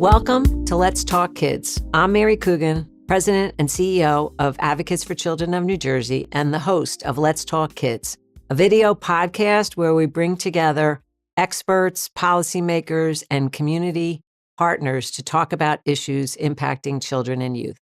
Welcome to Let's Talk Kids. I'm Mary Coogan, President and CEO of Advocates for Children of New Jersey and the host of Let's Talk Kids, a video podcast where we bring together experts, policymakers, and community partners to talk about issues impacting children and youth.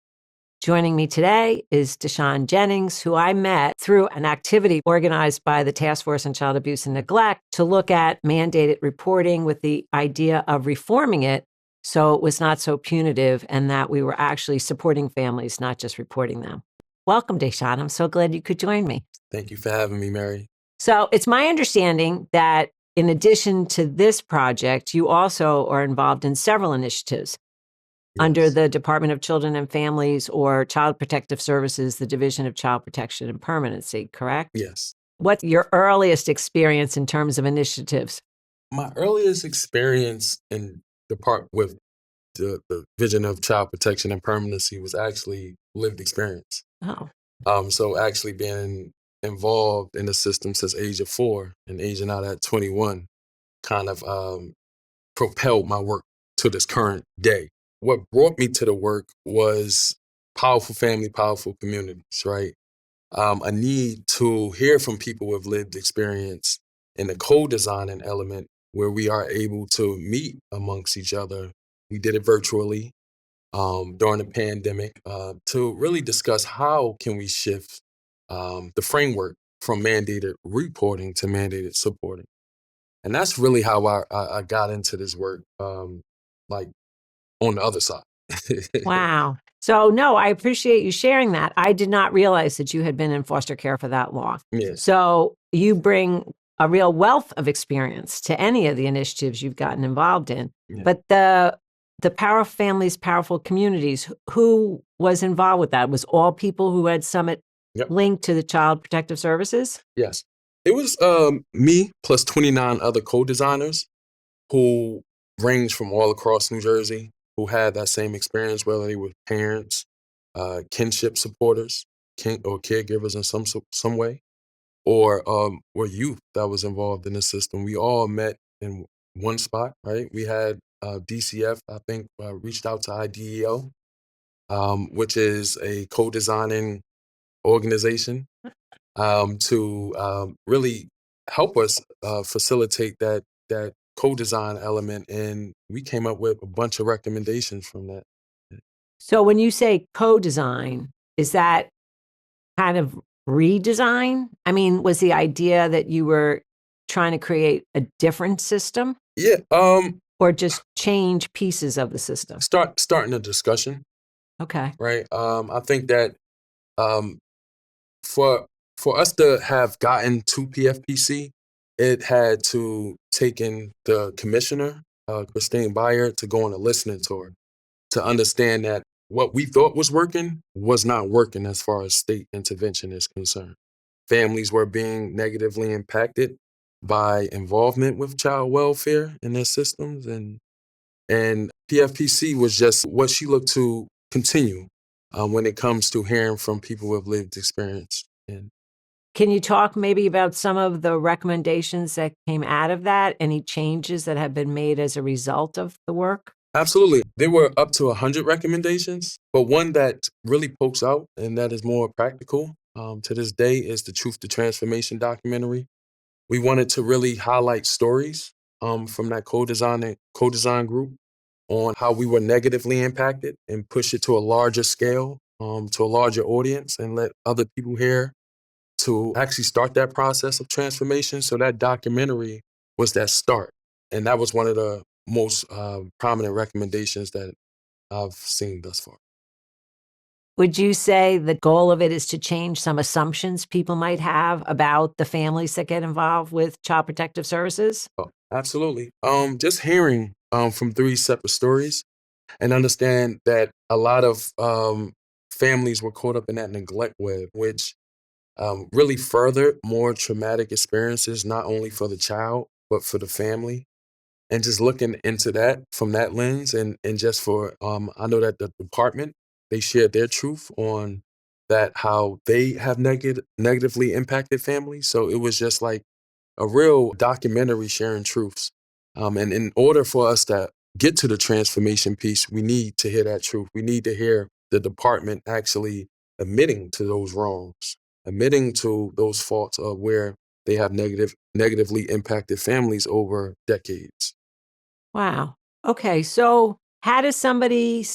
Joining me today is Dashaan Jennings, who I met through an activity organized by the Task Force on Child Abuse and Neglect to look at mandated reporting with the idea of reforming it so it was not so punitive and that we were actually supporting families, not just reporting them. Welcome, Dashaan. I'm so glad you could join me. Thank you for having me, Mary. So it's my understanding that in addition to this project, you also are involved in several initiatives under the Department of Children and Families or Child Protective Services, the Division of Child Protection and Permanency, correct? Yes. What's your earliest experience in terms of initiatives? My earliest experience in the part with the Division of Child Protection and Permanency was actually lived experience. Oh. So actually being involved in the system since age of 4 and aging out at 21 kind of propelled my work to this current day. What brought me to the work was powerful family, powerful communities, right? A need to hear from people with lived experience in the co-designing element where we are able to meet amongst each other. We did it virtually during the pandemic to really discuss how can we shift the framework from mandated reporting to mandated supporting. And that's really how I got into this work, like on the other side. Wow. So, no, I appreciate you sharing that. I did not realize that you had been in foster care for that long. Yes. So you bring a real wealth of experience to any of the initiatives you've gotten involved in. Yeah. But the Powerful Families, Powerful Communities, who was involved with that? Was all people who had Summit linked to the Child Protective Services? Yes. It was me plus 29 other co-designers who range from all across New Jersey, who had that same experience, whether they were parents, kinship supporters, or caregivers in some way, or youth that was involved in the system. We all met in one spot, right? We had DCF, I think, reached out to IDEO, which is a co-designing organization to really help us facilitate that co-design element, and we came up with a bunch of recommendations from that. So when you say co-design, is that kind of redesign? I mean, was the idea that you were trying to create a different system? Yeah. Or just change pieces of the system? Starting a discussion. Okay. Right. I think that for us to have gotten to PFPC, it had to take in the commissioner, Christine Beyer, to go on a listening tour to understand that what we thought was working was not working as far as state intervention is concerned. Families were being negatively impacted by involvement with child welfare in their systems, and PFPC was just what she looked to continue when it comes to hearing from people with lived experience. And can you talk maybe about some of the recommendations that came out of that? Any changes that have been made as a result of the work? Absolutely. There were up to 100 recommendations, but one that really pokes out and that is more practical to this day is the Truth to Transformation documentary. We wanted to really highlight stories from that co-design group on how we were negatively impacted and push it to a larger scale, to a larger audience, and let other people hear to actually start that process of transformation. So that documentary was that start. And that was one of the most prominent recommendations that I've seen thus far. Would you say the goal of it is to change some assumptions people might have about the families that get involved with Child Protective Services? Oh, absolutely. Just hearing from 3 separate stories and understand that a lot of families were caught up in that neglect web, which really furthered more traumatic experiences, not only for the child, but for the family. And just looking into that from that lens and just for, I know that the department, they shared their truth on that, how they have negatively impacted families. So it was just like a real documentary sharing truths. And in order for us to get to the transformation piece, we need to hear that truth. We need to hear the department actually admitting to those wrongs, admitting to those faults of where they have negatively impacted families over decades. Wow. Okay. So how does somebody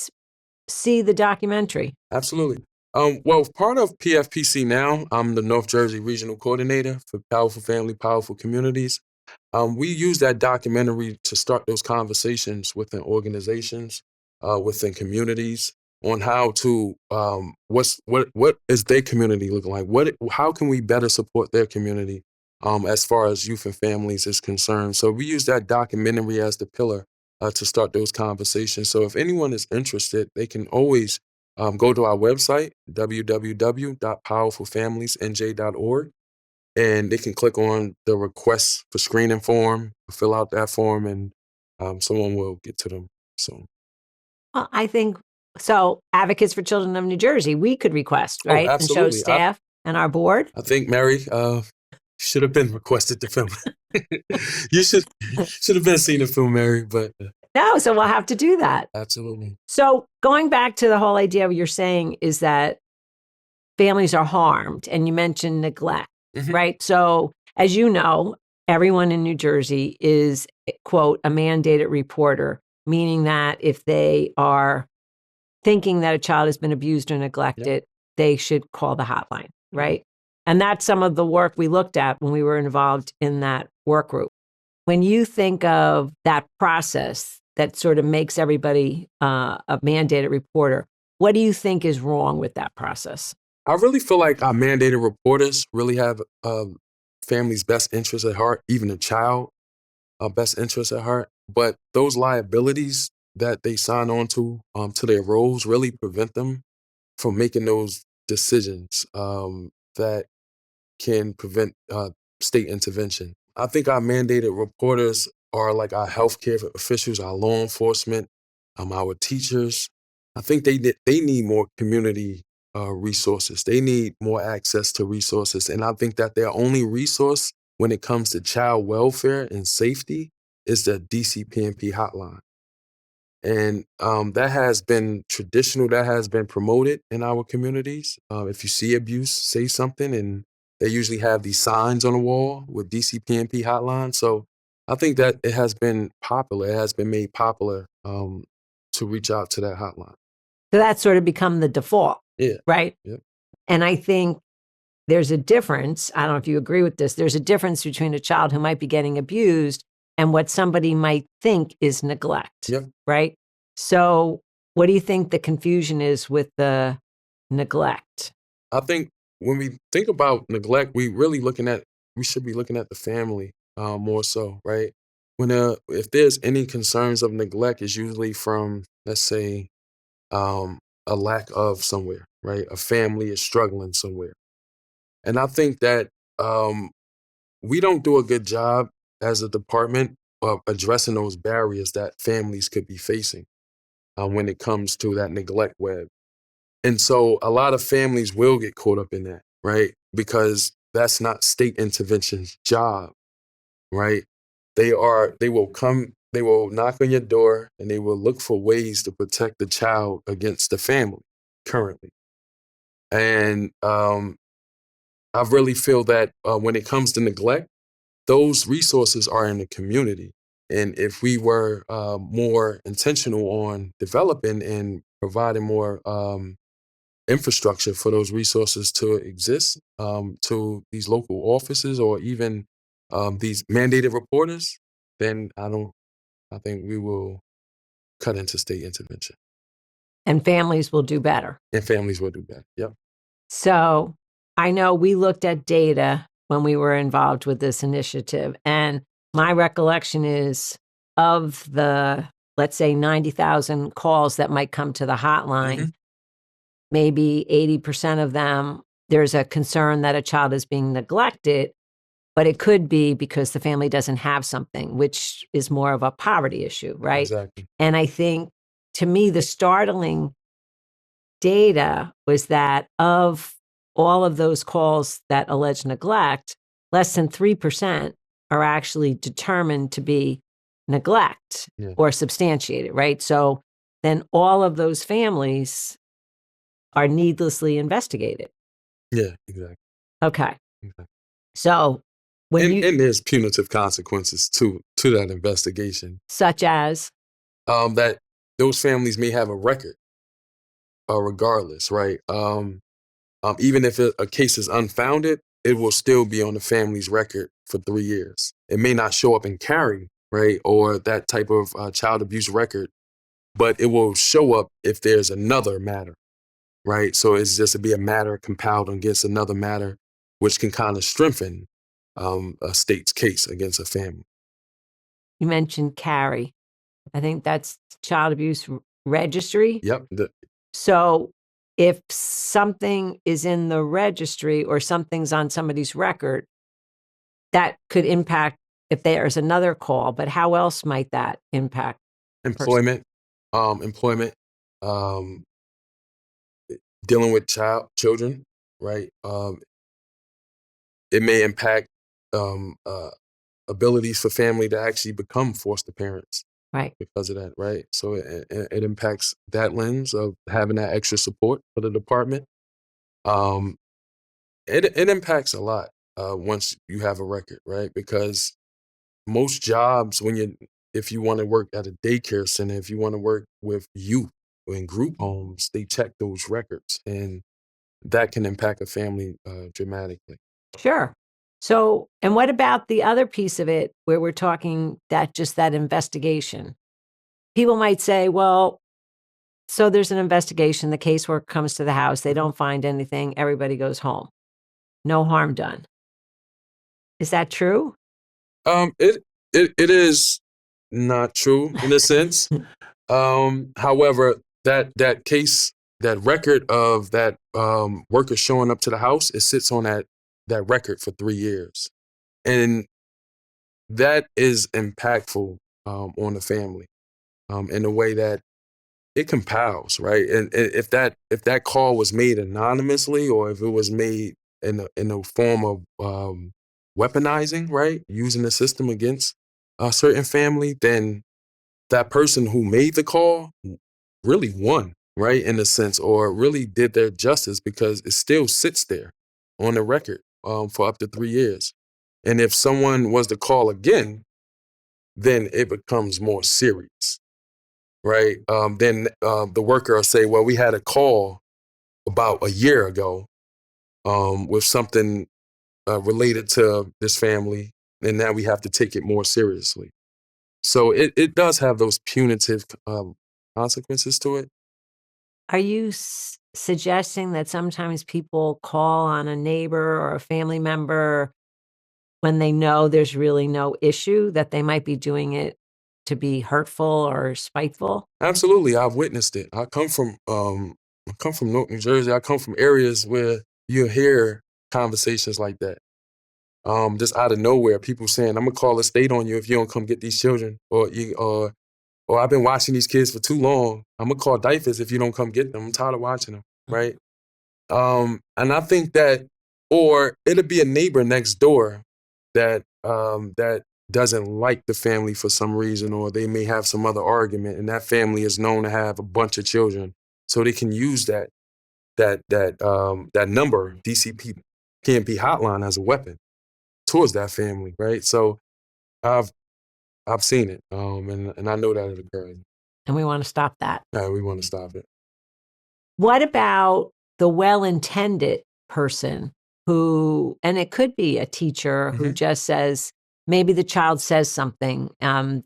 see the documentary? Absolutely. Well, part of PFPC now, I'm the North Jersey Regional Coordinator for Powerful Family, Powerful Communities. We use that documentary to start those conversations within organizations, within communities, on how to what is their community looking like? How can we better support their community as far as youth and families is concerned? So we use that documentary as the pillar to start those conversations. So if anyone is interested, they can always go to our website, www.powerfulfamiliesnj.org. And they can click on the request for screening form, fill out that form, and someone will get to them. So, Well, I think so. Advocates for Children of New Jersey, we could request, oh, right? And show absolutely. staff and our board. I think Mary should have been requested to film. You should have been seen the film, Mary. But No, so we'll have to do that. absolutely, So going back to the whole idea, what you're saying is that families are harmed, and you mentioned neglect, Mhm. right? So as you know, everyone in New Jersey is, quote, a mandated reporter, meaning that if they are thinking that a child has been abused or neglected, they should call the hotline, right? And that's some of the work we looked at when we were involved in that work group. When you think of that process that sort of makes everybody a mandated reporter, what do you think is wrong with that process? I really feel like our mandated reporters really have families' best interests at heart, even a child best interests at heart. But those liabilities that they sign on to their roles really prevent them from making those decisions that can prevent state intervention. I think our mandated reporters are like our healthcare officials, our law enforcement, our teachers. I think they need more community resources. They need more access to resources. And I think that their only resource when it comes to child welfare and safety is the DCPMP hotline. And that has been traditional, that has been promoted in our communities. If you see abuse, say something, and they usually have these signs on the wall with DCPMP hotline. So I think that it has been popular, it has been made popular to reach out to that hotline. So that's sort of become the default, Yeah. right? Yep. And I think there's a difference. I don't know if you agree with this. There's a difference between a child who might be getting abused and what somebody might think is neglect, Yep. right? So, what do you think the confusion is with the neglect? I think when we think about neglect, we should be looking at the family more so, right? If there's any concerns of neglect, it's usually from, let's say, a lack of somewhere, right? A family is struggling somewhere. And I think that we don't do a good job as a department of addressing those barriers that families could be facing when it comes to that neglect web. And so a lot of families will get caught up in that, right? Because that's not state intervention's job, right? They will knock on your door and they will look for ways to protect the child against the family currently. And I really feel that when it comes to neglect, those resources are in the community. And if we were more intentional on developing and providing more infrastructure for those resources to exist to these local offices or even these mandated reporters, then I think we will cut into state intervention. And families will do better. And families will do better. Yep. So, I know we looked at data when we were involved with this initiative, and my recollection is of the, let's say, 90,000 calls that might come to the hotline, Mhm. maybe 80% of them, there's a concern that a child is being neglected, but it could be because the family doesn't have something, which is more of a poverty issue, right? Exactly. And I think, to me, the startling data was that of all of those calls that allege neglect, less than 3% are actually determined to be neglect Yeah. or substantiate it, right? So then all of those families are needlessly investigated. Yeah, exactly. Okay. Okay. So when And there's punitive consequences to that investigation. such as, That those families may have a record, regardless, right? Even if a case is unfounded, it will still be on the family's record for 3 years. It may not show up in carry, right, or that type of child abuse record, but it will show up if there's another matter, right? So it's just to be a matter compiled against another matter, which can kind of strengthen a state's case against a family. you mentioned Carrie. I think that's child abuse registry. Yep. So if something is in the registry or something's on somebody's record, that could impact if there's another call, but how else might that impact a person? Employment, um, dealing with children, right? It may impact um, uh, abilities for family to actually become foster parents Right. because of that, right? So it impacts that lens of having that extra support for the department. Um, it impacts a lot once you have a record, right? Because most jobs, if you want to work at a daycare center, if you want to work with youth or in group homes, they check those records, and that can impact a family dramatically. Sure. So, and what about the other piece of it where we're talking that investigation? People might say, well, so there's an investigation, the caseworker comes to the house, they don't find anything, everybody goes home. No harm done. Is that true? It it is not true in a sense. However, that case, that record of that worker showing up to the house, it sits on that record for 3 years, and that is impactful on the family in a way that it compiles, right? And if that call was made anonymously, or if it was made in a form of weaponizing, right, using the system against a certain family, then that person who made the call really won, right, in a sense, or really did their justice because it still sits there on the record for up to 3 years. And if someone was to call again, then it becomes more serious, right? Then the worker will say, well, we had a call about a year ago with something related to this family, and now we have to take it more seriously. So it does have those punitive consequences to it. Are you suggesting that sometimes people call on a neighbor or a family member when they know there's really no issue, that they might be doing it to be hurtful or spiteful? Absolutely, I've witnessed it. I come from Newark, New Jersey. I come from areas where you hear conversations like that. Just out of nowhere, people saying, "I'm gonna call the state on you if you don't come get these children," or "I've been watching these kids for too long. I'm gonna call diapers if you don't come get them. I'm tired of watching them." Right? And I think that, or it'll be a neighbor next door that doesn't like the family for some reason, or they may have some other argument, and that family is known to have a bunch of children, so they can use that number, DCP PNP hotline, as a weapon towards that family, right? So I've I've seen it, and I know that it occurs. And we wanna stop that. We want to stop it. What about the well-intended person who, and it could be a teacher who Mhm. just says, maybe the child says something,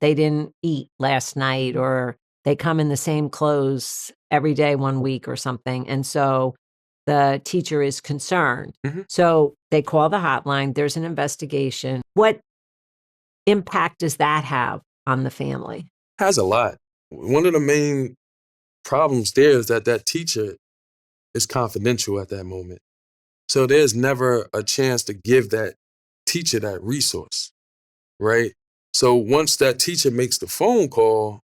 they didn't eat last night, or they come in the same clothes every day 1 week or something, and so the teacher is concerned. Mhm. So they call the hotline, there's an investigation. What impact does that have on the family? Has a lot. One of the main problems there is that teacher is confidential at that moment. So there's never a chance to give that teacher that resource, right? So once that teacher makes the phone call,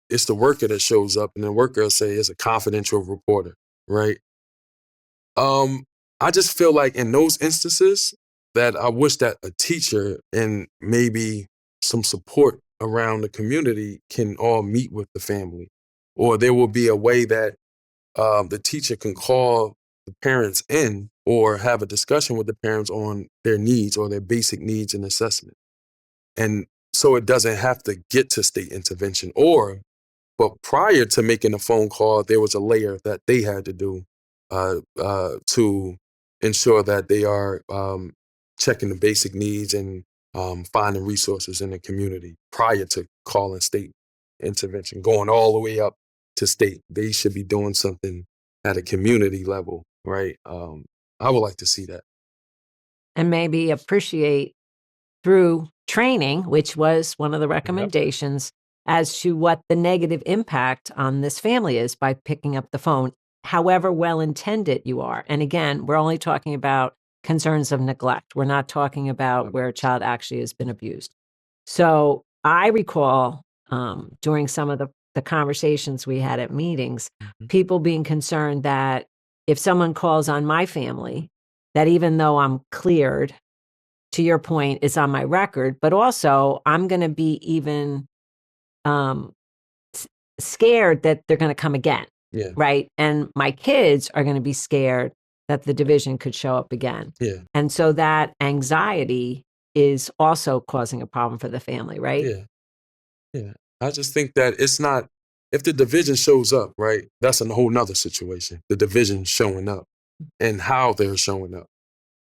it's the worker that shows up, and the worker will say it's a confidential reporter, right? Um, I just feel like in those instances that I wish that a teacher and maybe some support around the community can all meet with the family, or there will be a way that the teacher can call the parents in or have a discussion with the parents on their needs or their basic needs and assessment. And so it doesn't have to get to state intervention, but prior to making a phone call, there was a layer that they had to do to ensure that they are checking the basic needs and finding resources in the community prior to calling state intervention, going all the way up to state. They should be doing something at a community level, right? I would like to see that. And maybe appreciate through training, which was one of the Yep. recommendations, as to what the negative impact on this family is by picking up the phone, however well-intended you are. And again, we're only talking about concerns of neglect. We're not talking about where a child actually has been abused. So I recall during some of the conversations we had at meetings, Mhm. people being concerned that if someone calls on my family, that even though I'm cleared, to your point, it's on my record, but also I'm going to be even um, scared that they're going to come again, Yeah, right? And my kids are going to be scared that the division could show up again. yeah, And so that anxiety is also causing a problem for the family, right? yeah, yeah. I just think that it's not, if the division shows up, right, that's a whole nother situation. The division showing up and how they're showing up.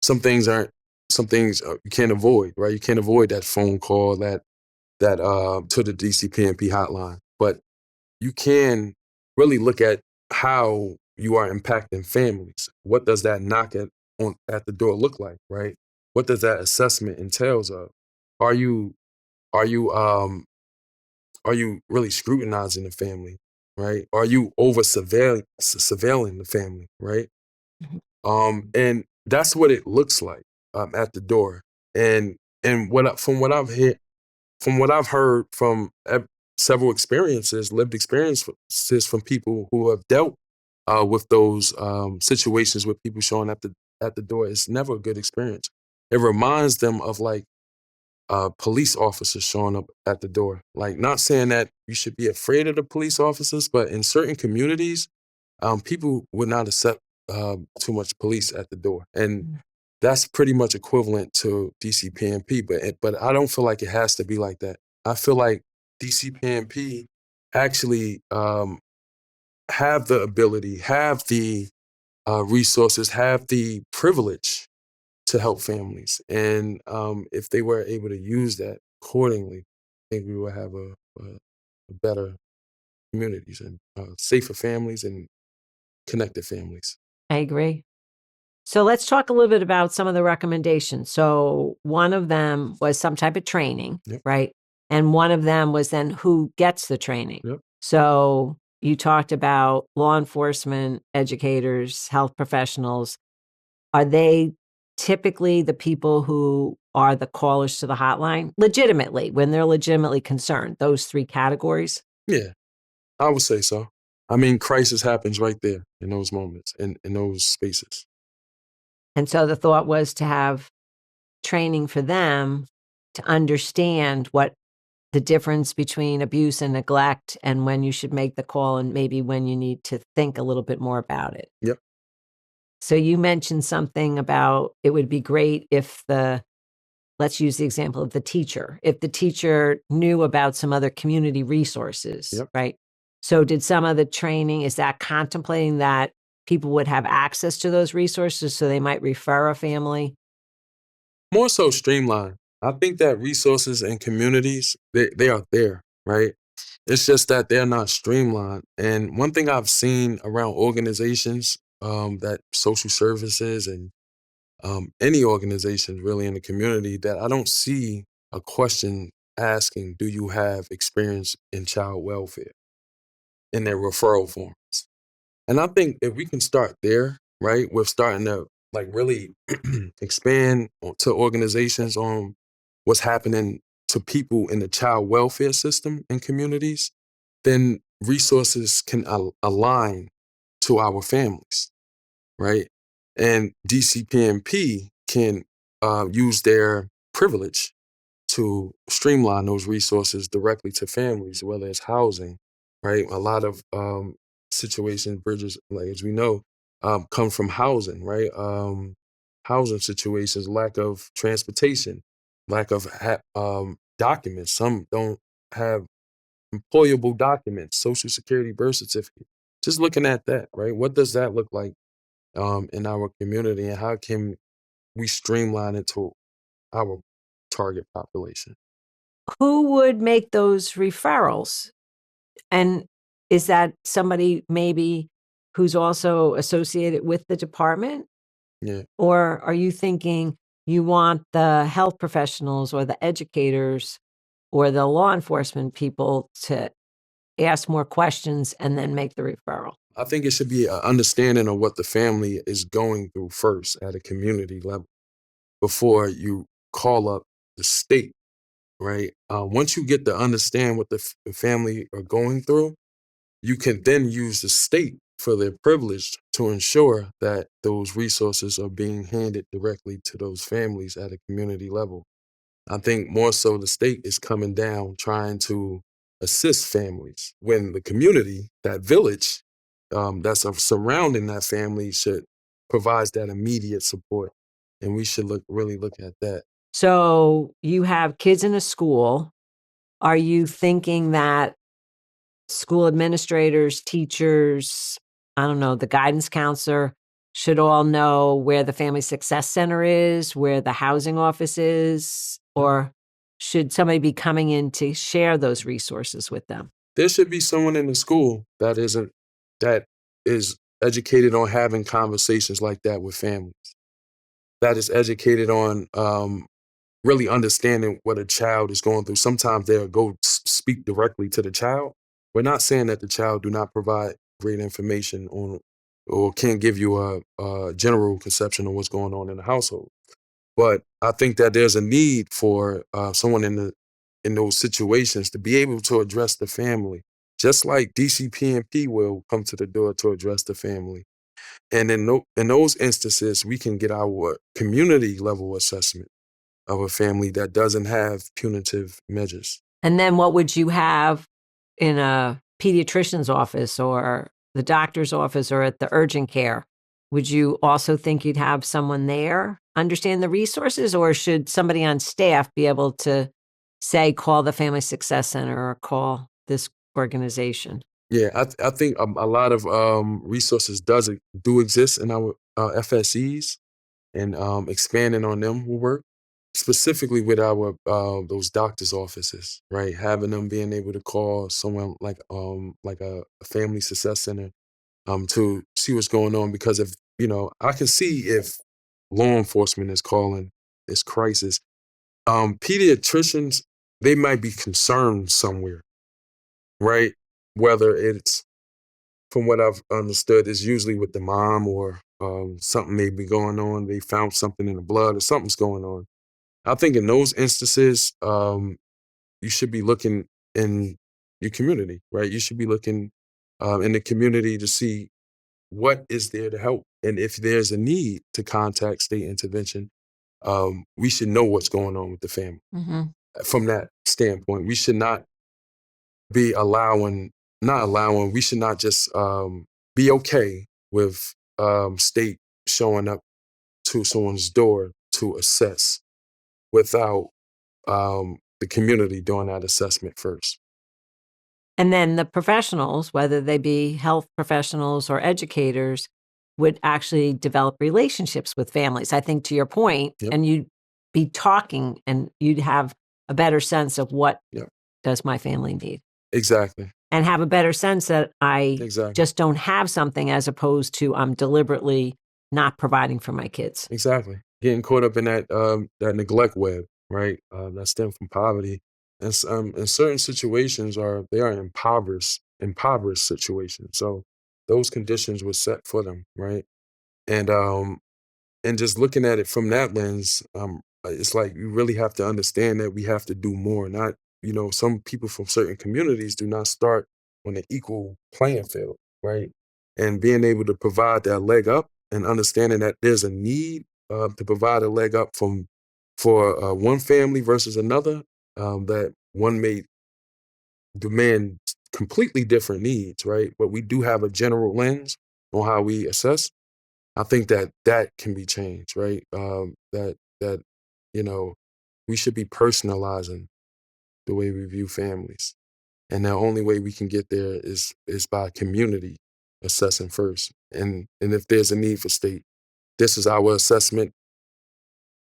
Some things you can't avoid, right? You can't avoid that phone call, that to the DCPNP hotline, but you can really look at how you are impacting families. What does that knock at the door look like, right? What does that assessment entails of? Are you are you are you really scrutinizing the family, right? Are you over surveilling the family, right? Mhm. And that's what it looks like at the door. And from what I've heard from several experiences, lived experiences from people who have dealt with those situations with people showing up at the door, it's never a good experience. It reminds them of like police officers showing up at the door. Like, not saying that you should be afraid of the police officers, but in certain communities, people would not accept too much police at the door, and Mm. that's pretty much equivalent to DCPNP. But I don't feel like it has to be like that. I feel like DCPNP actually have the ability, have the resources, have the privilege to help families. And if they were able to use that accordingly, I think we would have a better communities and safer families and connected families. I agree. So let's talk a little bit about some of the recommendations. So one of them was some type of training, Yep. right? And one of them was then who gets the training. Yep. So you talked about law enforcement, educators, health professionals. Are they typically the people who are the callers to the hotline? Legitimately, when they're legitimately concerned, those three categories? Yeah, I would say so. I mean, crisis happens right there in those moments, in those spaces. And so the thought was to have training for them to understand what the difference between abuse and neglect and when you should make the call and maybe when you need to think a little bit more about it. Yep. So you mentioned something about it would be great if let's use the example of the teacher, if the teacher knew about some other community resources, Yep. right? So did some of the training, is that contemplating that people would have access to those resources so they might refer a family? More so streamlined. I think that resources and communities, they are there, right? It's just that they're not streamlined. And one thing I've seen around organizations, that social services and any organization really in the community, that I don't see a question asking, do you have experience in child welfare in their referral forms? And I think if we can start there, right, with starting to like really expand to organizations on what's happening to people in the child welfare system in communities, then resources can align to our families, right? And DCPNP can use their privilege to streamline those resources directly to families, whether it's housing, right? A lot of situations, bridges, like as we know, come from housing, right? Housing situations, lack of transportation, lack of documents. Some don't have employable documents, social security, birth certificate. Just looking at that, right? What does that look like in our community, and how can we streamline it to our target population? Who would make those referrals? And is that somebody maybe who's also associated with the department? Yeah, Or are you thinking you want the health professionals or the educators or the law enforcement people to ask more questions and then make the referral? I think it should be an understanding of what the family is going through first at a community level before you call up the state, right? Once you get to understand what the family are going through, you can then use the state for their privilege to ensure that those resources are being handed directly to those families at a community level. I think more so the state is coming down trying to assist families when the community, that village that's surrounding that family should provides that immediate support. And we should really look at that. So you have kids in a school. Are you thinking that school administrators, teachers, I don't know, the guidance counselor should all know where the Family Success Center is, where the housing office is, or should somebody be coming in to share those resources with them? There should be someone in the school that is educated on having conversations like that with families, that is educated on really understanding what a child is going through. Sometimes they'll go speak directly to the child. We're not saying that the child do not provide great information on or can't give you a general conception of what's going on in the household. But I think that there's a need for someone in those situations to be able to address the family, just like DCPMP will come to the door to address the family. And in those instances, we can get our community level assessment of a family that doesn't have punitive measures. And then what would you have in a pediatrician's office or the doctor's office or at the urgent care? Would you also think you'd have someone there understand the resources, or should somebody on staff be able to say, call the Family Success Center or call this organization? Yeah, I think a lot of resources do exist in our FSEs, and expanding on them will work. Specifically with our those doctors' offices, right? Having them being able to call someone like a family success center to see what's going on, because if I can see if law enforcement is calling this crisis. Pediatricians, they might be concerned somewhere, right? Whether it's, from what I've understood, is usually with the mom, or something may be going on. They found something in the blood or something's going on. I think in those instances, you should be looking in your community, right? You should be looking in the community to see what is there to help. And if there's a need to contact state intervention, we should know what's going on with the family. Mhm. From that standpoint, we should not be we should not just be okay with state showing up to someone's door to assess without the community doing that assessment first. And then the professionals, whether they be health professionals or educators, would actually develop relationships with families. I think to your point, Yep. and you'd be talking and you'd have a better sense of what Yep. does my family need, Exactly. and have a better sense that I Exactly. just don't have something, as opposed to I'm deliberately not providing for my kids. Exactly. Getting caught up in that neglect web, right? That stem from poverty. And in certain situations they are impoverished situations. So those conditions were set for them, right? And just looking at it from that lens, it's like you really have to understand that we have to do more. Not, some people from certain communities do not start on an equal playing field, right? And being able to provide that leg up and understanding that there's a need to provide a leg up from for one family versus another, that one may demand completely different needs, right? But we do have a general lens on how we assess. I think that can be changed, right? That you know, we should be personalizing the way we view families, and the only way we can get there is by community assessing first. And if there's a need for state, this is our assessment.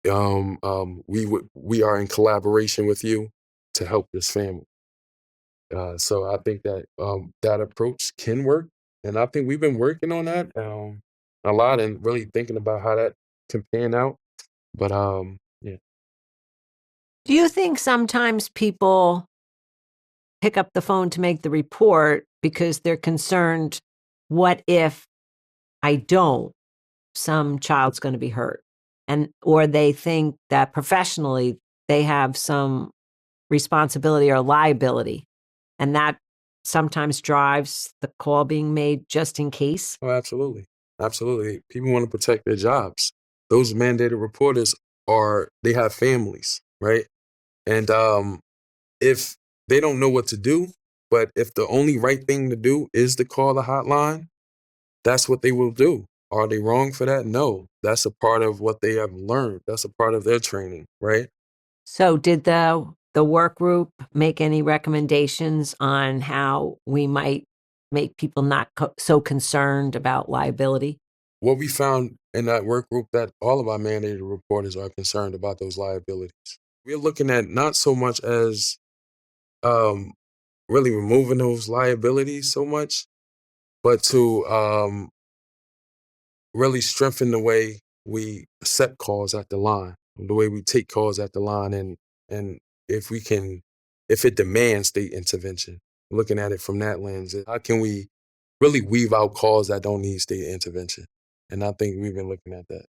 We are in collaboration with you to help this family. So I think that that approach can work, and I think we've been working on that a lot and really thinking about how that can pan out. But yeah, Do you think sometimes people pick up the phone to make the report because they're concerned, what if I don't? Some child's going to be hurt. And or they think that professionally they have some responsibility or liability. And that sometimes drives the call being made just in case. oh, absolutely, absolutely. People want to protect their jobs. Those mandated reporters they have families, right? And if they don't know what to do, but if the only right thing to do is to call the hotline, that's what they will do. Are they wrong for that? No. That's a part of what they have learned. That's a part of their training, right? So did the work group make any recommendations on how we might make people not so concerned about liability? What we found in that work group, that all of our mandated reporters are concerned about those liabilities. We're looking at not so much as um, really removing those liabilities so much, but to really strengthen the way we accept calls at the line, the way we take calls at the line, and if we can, if it demands state intervention, looking at it from that lens, how can we really weave out calls that don't need state intervention? And I think we've been looking at that.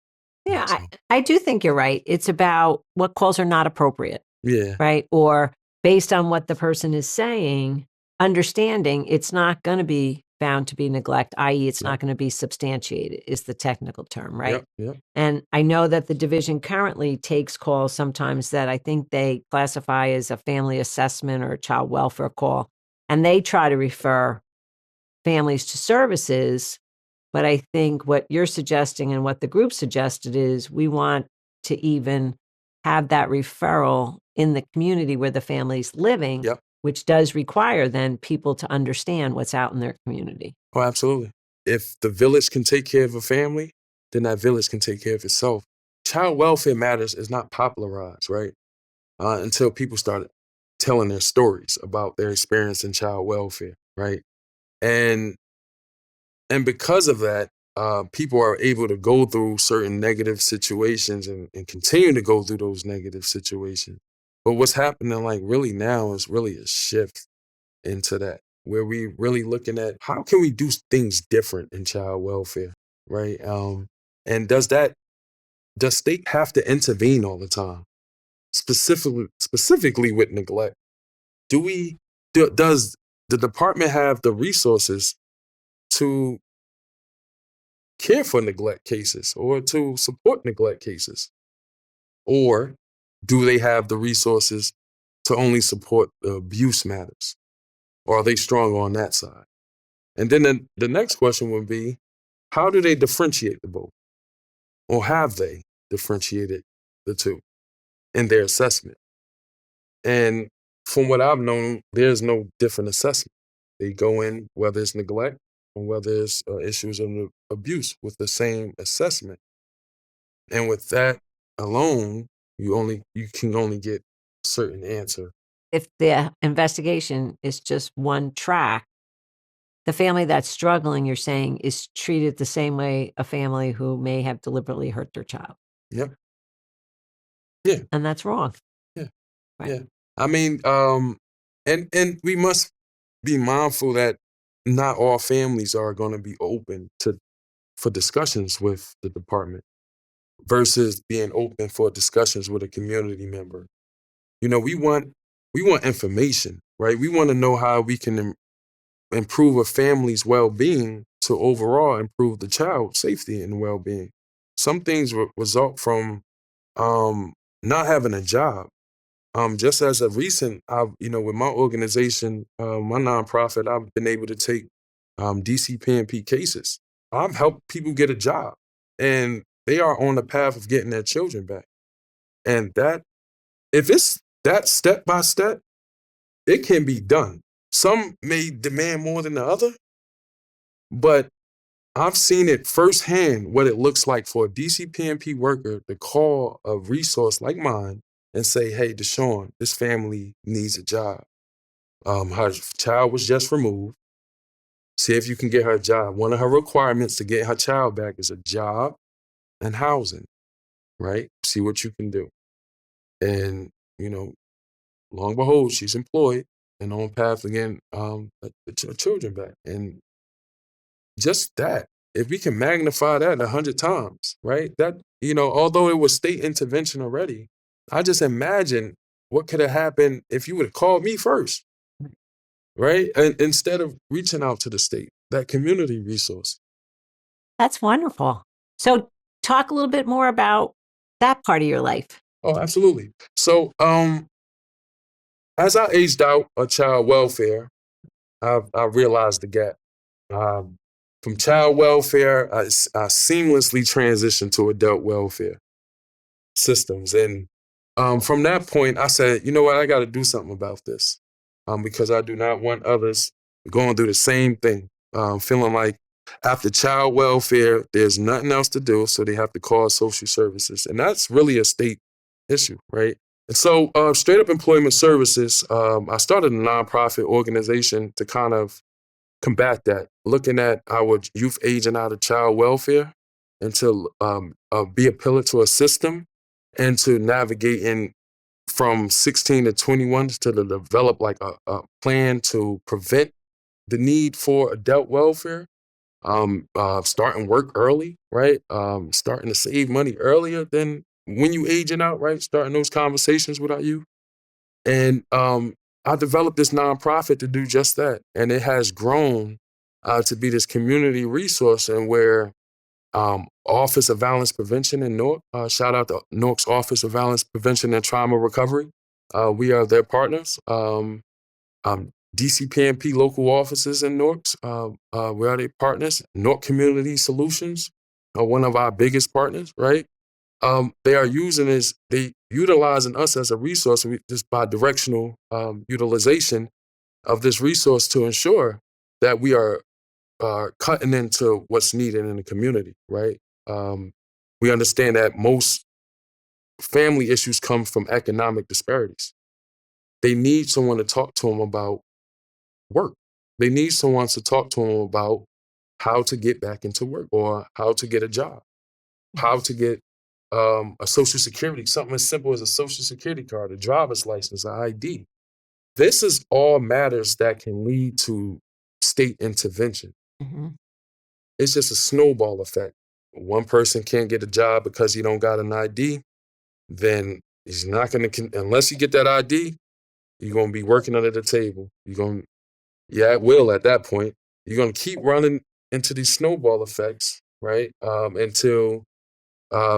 Yeah, So I do think you're right. It's about what calls are not appropriate, yeah, right? Or based on what the person is saying, understanding it's not going to be found to be neglect, i.e., it's yep, not going to be substantiated, is the technical term, right? yep, yep, And I know that the division currently takes calls sometimes that I think they classify as a family assessment or a child welfare call. And they try to refer families to services. But I think what you're suggesting and what the group suggested is we want to even have that referral in the community where the family's living, yep. which does require then people to understand what's out in their community. Oh, absolutely. If the village can take care of a family, then that village can take care of itself. Child welfare matters is not popularized, right? Until people start telling their stories about their experience in child welfare, right? And and because of that, people are able to go through certain negative situations and continue to go through those negative situations. But what's happening, like really now, is really a shift into that, where we really looking at how can we do things different in child welfare, right? And does state have to intervene all the time, specifically with neglect? Does the department have the resources to care for neglect cases or to support neglect cases? Or do they have the resources to only support the abuse matters? Or are they strong on that side? And then the next question would be, how do they differentiate the both? Or have they differentiated the two in their assessment? And from what I've known, there's no different assessment. They go in, whether it's neglect or whether it's issues of abuse, with the same assessment. And with that alone, you can only get a certain answer. If the investigation is just one track, the family that's struggling, you're saying, is treated the same way a family who may have deliberately hurt their child. Yep. Yeah. And that's wrong. Yeah. Right. Yeah. I mean, and we must be mindful that not all families are going to be open for discussions with the department versus being open for discussions with a community member. You know, we want information, right? We want to know how we can improve a family's well-being to overall improve the child's safety and well-being. Some things result from not having a job. Just as a recent, with my organization, my nonprofit, I've been able to take DCPNP cases. I've helped people get a job, and they are on the path of getting their children back. And that, if it's that step by step, it can be done. Some may demand more than the other, but I've seen it firsthand what it looks like for a DCPNP worker to call a resource like mine and say, hey, Dashaan, this family needs a job. Her child was just removed. See if you can get her a job. One of her requirements to get her child back is a job and housing, right? See what you can do. And, long and behold, she's employed and on path to getting her children back. And just that, if we can magnify that 100 times, right? That, although it was state intervention already, I just imagine what could have happened if you would have called me first, right? And instead of reaching out to the state, that community resource. That's wonderful. So talk a little bit more about that part of your life. Oh, absolutely. So as I aged out of child welfare, I realized the gap. From child welfare, I seamlessly transitioned to adult welfare systems. And from that point, I said, you know what, I got to do something about this because I do not want others going through the same thing, feeling like after child welfare, there's nothing else to do, so they have to call social services. And that's really a state issue, right? And so Str8Up Employment Services, I started a nonprofit organization to kind of combat that, looking at our youth aging out of child welfare and to be a pillar to a system and to navigate in from 16 to 21 to develop like a plan to prevent the need for adult welfare, starting work early, right? Starting to save money earlier than when you aging out, right? Starting those conversations with our youth. And I developed this nonprofit to do just that. And it has grown to be this community resource and where Office of Violence Prevention in Newark, shout out to Newark's Office of Violence Prevention and Trauma Recovery. We are their partners. DCPNP local offices in Newark, we are their partners. Newark Community Solutions are one of our biggest partners, right? They are utilizing us as a resource just by directional utilization of this resource to ensure that we are cutting into what's needed in the community, right? We understand that most family issues come from economic disparities. They need someone to talk to them about work. They need someone to talk to them about how to get back into work or how to get a job, how to get a social security, something as simple as a social security card, a driver's license, an ID. This is all matters that can lead to state intervention. Mm-hmm. It's just a snowball effect. One person can't get a job because he don't got an ID, then he's not going to, unless you get that ID, you're going to be working under the table. At will at that point. You're going to keep running into these snowball effects, right? Until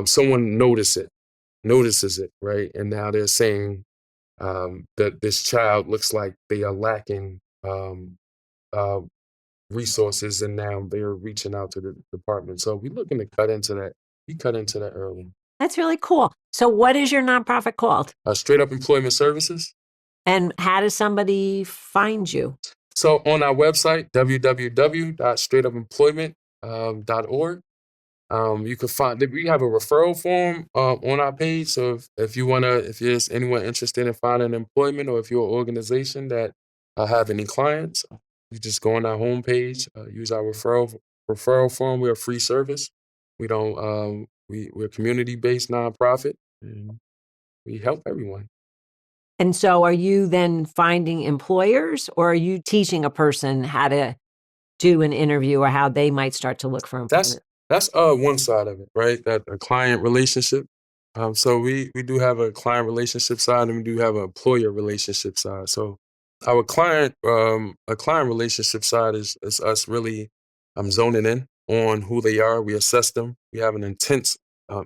someone notices it, right? And now they're saying that this child looks like they are lacking resources, and now they're reaching out to the department. So we're looking to cut into that. We cut into that early. That's really cool. So what is your nonprofit called? Str8Up Employment Services. And how does somebody find you? So on our website, www.straihtupemployment.org, you can find that we have a referral form on our page. So if there's anyone interested in finding employment, or if you're an organization that have any clients, you just go on our homepage, use our referral form. We're a free service. We don't we're a community-based nonprofit, and we help everyone. And so are you then finding employers, or are you teaching a person how to do an interview or how they might start to look for employment? That's one side of it, right? That a client relationship. So we do have a client relationship side, and we do have an employer relationship side. So our client relationship side is us really zoning in on who they are. We assess them. We have an intense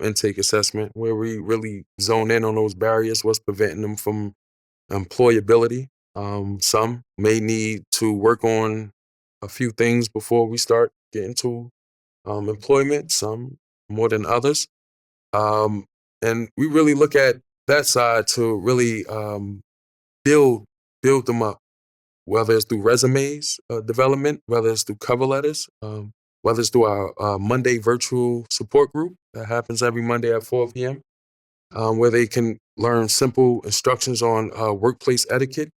intake assessment, where we really zone in on those barriers, what's preventing them from employability. Some may need to work on a few things before we start getting to employment, some more than others. And we really look at that side to really build them up, whether it's through resumes development, whether it's through cover letters, whether it's through our Monday virtual support group that happens every Monday at 4 p.m., where they can learn simple instructions on workplace etiquette,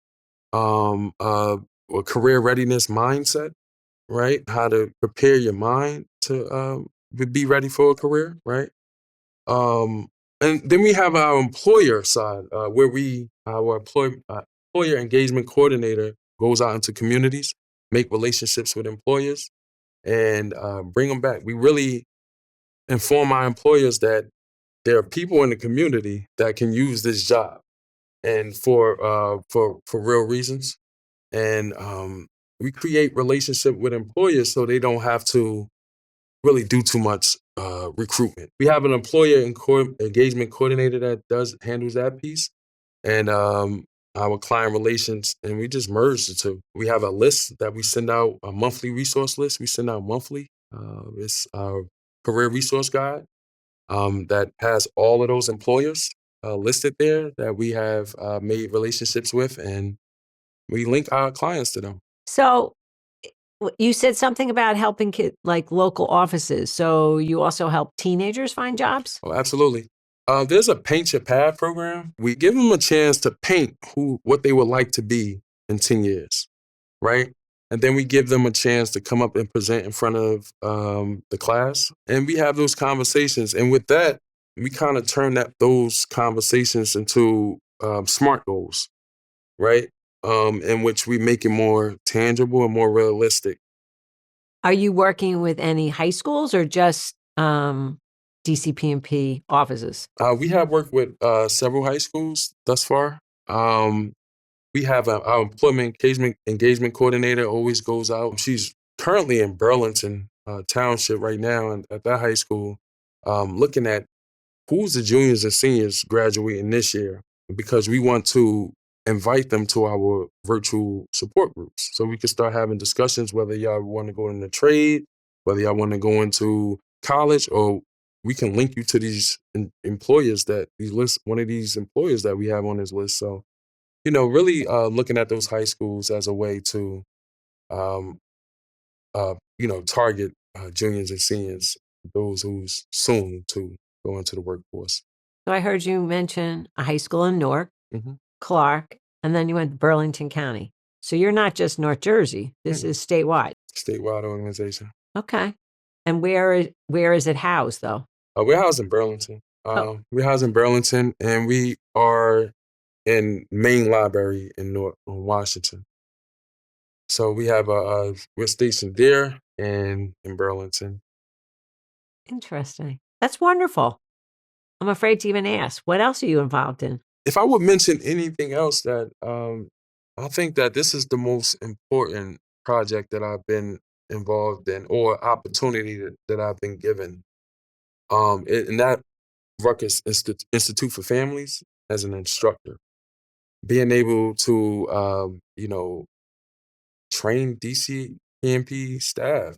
or career readiness mindset, right? How to prepare your mind to be ready for a career, right? And then we have our employer side, where our employer engagement coordinator goes out into communities, make relationships with employers, and bring them back. We really inform our employers that there are people in the community that can use this job, and for real reasons. And we create relationship with employers so they don't have to really do too much recruitment. We have an employer engagement coordinator that handles that piece, and our client relations, and we just merge the two. We have a list that we send out, a monthly resource list. We send out monthly. It's our career resource guide that has all of those employers listed there that we have made relationships with, and we link our clients to them. So you said something about helping like local offices. So you also help teenagers find jobs? Oh, absolutely. There's a Paint Your Path program. We give them a chance to paint what they would like to be in 10 years, right? And then we give them a chance to come up and present in front of the class. And we have those conversations. And with that, we kind of turn those conversations into SMART goals, right? In which we make it more tangible and more realistic. Are you working with any high schools or just DCP&P offices? We have worked with several high schools thus far. We have our employment engagement coordinator always goes out. She's currently in Burlington Township right now, and at that high school, looking at who's the juniors and seniors graduating this year, because we want to invite them to our virtual support groups so we can start having discussions whether y'all want to go into trade, whether y'all want to go into college, or we can link you to these employers one of these employers that we have on this list. So, really looking at those high schools as a way to, um, target juniors and seniors, those who's soon to go into the workforce. So I heard you mention a high school in Newark, Mm-hmm. Clark, and then you went to Burlington County. So you're not just North Jersey. This is statewide. Statewide organization. Okay. And where is it housed, though? We're housed in Burlington. We're housed in Burlington, and we are in Main Library in Washington. So we have we're stationed there and in Burlington. Interesting. That's wonderful. I'm afraid to even ask. What else are you involved in? If I would mention anything else, that I think that this is the most important project that I've been involved in, or opportunity that I've been given. And that Ruckus Institute for Families as an instructor, being able to train DCEMP staff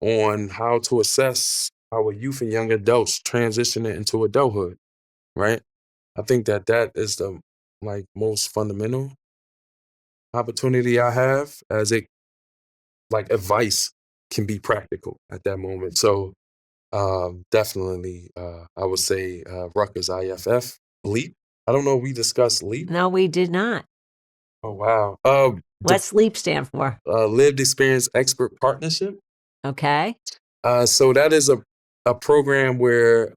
on how to assess our youth and young adults transitioning into adulthood, right? I think that is the most fundamental opportunity I have, as it advice can be practical at that moment. So definitely I would say Rutgers IFF, LEAP. I don't know if we discussed LEAP. No, we did not. Oh, wow. What's LEAP stand for? Lived Experience Expert Partnership. Okay. So that is a program where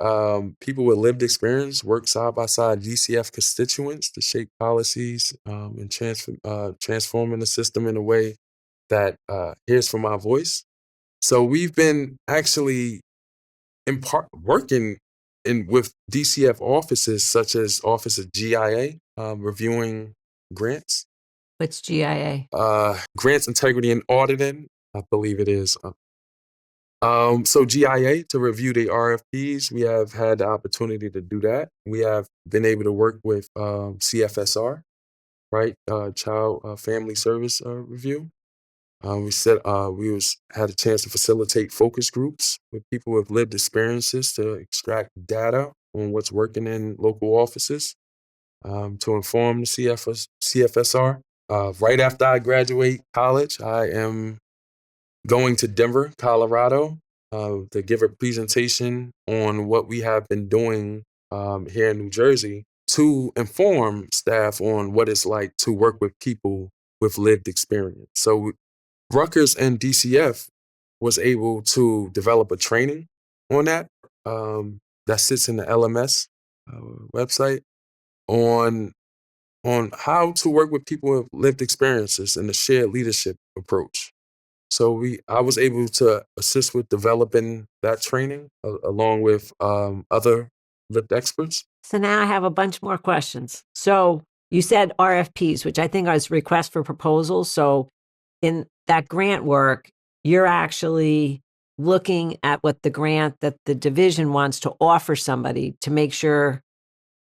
people with lived experience work side by side DCF constituents to shape policies and transforming the system in a way that hears from our voice. So we've been actually working with DCF offices such as Office of GIA, reviewing grants. What's GIA? Grants Integrity and Auditing, I believe it is. So GIA, to review the RFPs, we have had the opportunity to do that. We have been able to work with CFSR, right? Child Family Service Review. Had a chance to facilitate focus groups with people with lived experiences to extract data on what's working in local offices, to inform the CFSR. Right after I graduate college, I am going to Denver, Colorado, to give a presentation on what we have been doing here in New Jersey to inform staff on what it's like to work with people with lived experience. So Rutgers and DCF was able to develop a training on that, that sits in the LMS website on how to work with people with lived experiences and the shared leadership approach. So I was able to assist with developing that training along with other lived experts. So now I have a bunch more questions. So you said RFPs, which I think is request for proposals. So in that grant work, you're actually looking at what the grant that the division wants to offer somebody to make sure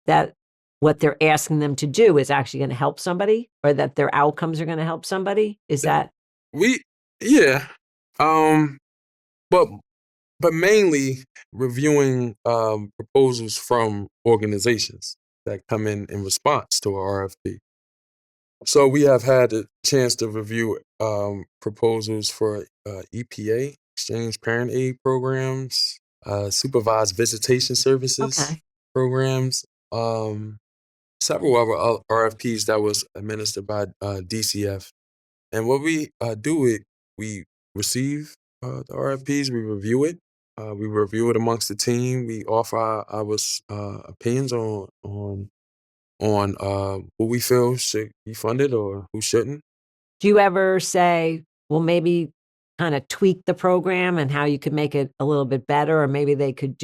that what they're asking them to do is actually going to help somebody, or that their outcomes are going to help somebody. Is that? Yeah. Um, but but mainly reviewing proposals from organizations that come in response to our RFP. So we have had a chance to review proposals for EPA, Exchange Parent Aid programs, supervised visitation services Okay. programs, several other RFPs that was administered by DCF. And what we do it, we receive the RFPs, we review it amongst the team. We offer our opinions on who we feel should be funded or who shouldn't. Do you ever say, well, maybe kind of tweak the program and how you could make it a little bit better, or maybe they could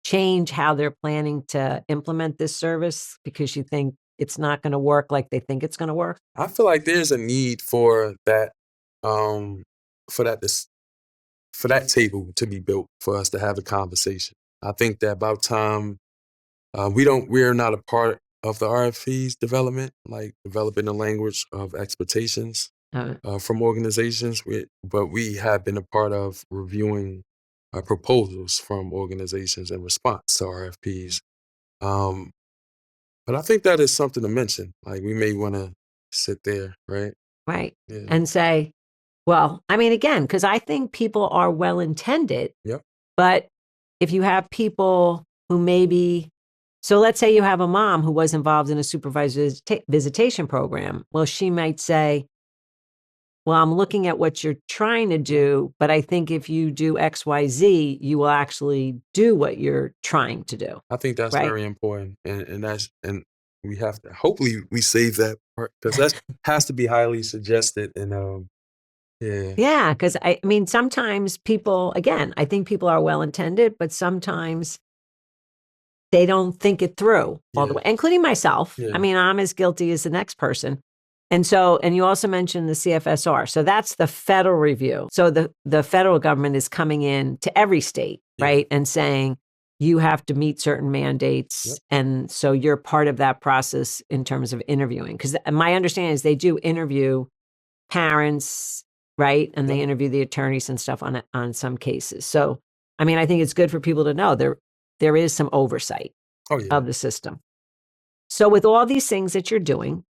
change how they're planning to implement this service because you think it's not going to work like they think it's going to work? I feel like there's a need for that, um, for that for that table to be built for us to have a conversation. I think that about time. We're not a part of the RFPs development, like developing the language of expectations Uh, from organizations. But we have been a part of reviewing proposals from organizations in response to RFPs. Um, but I think that is something to mention. Like we may want to sit there, right? right. Yeah. And say, well, I mean, again, because I think people are well intended, Yep. but if you have people who maybe, so let's say you have a mom who was involved in a supervised visitation program. Well, she might say, well, I'm looking at what you're trying to do, but I think if you do XYZ, you will actually do what you're trying to do. I think that's Right. very important, and we have to hopefully we save that part because that has to be highly suggested. And yeah, Yeah. Cause I mean, sometimes people, again, I think people are well intended, but sometimes they don't think it through all the yeah, way, including myself. I yeah, mean, I'm as guilty as the next person. And so, and you also mentioned the CFSR. So that's the federal review. So the federal government is coming in to every state, yeah, right? And saying you have to meet certain yep, mandates. And so you're part of that process in terms of interviewing. Because my understanding is they do interview parents, right? And they yep. interview the attorneys and stuff on some cases. So, I mean, I think it's good for people to know there is some oversight Oh yeah, of the system. So with all these things that you're doing,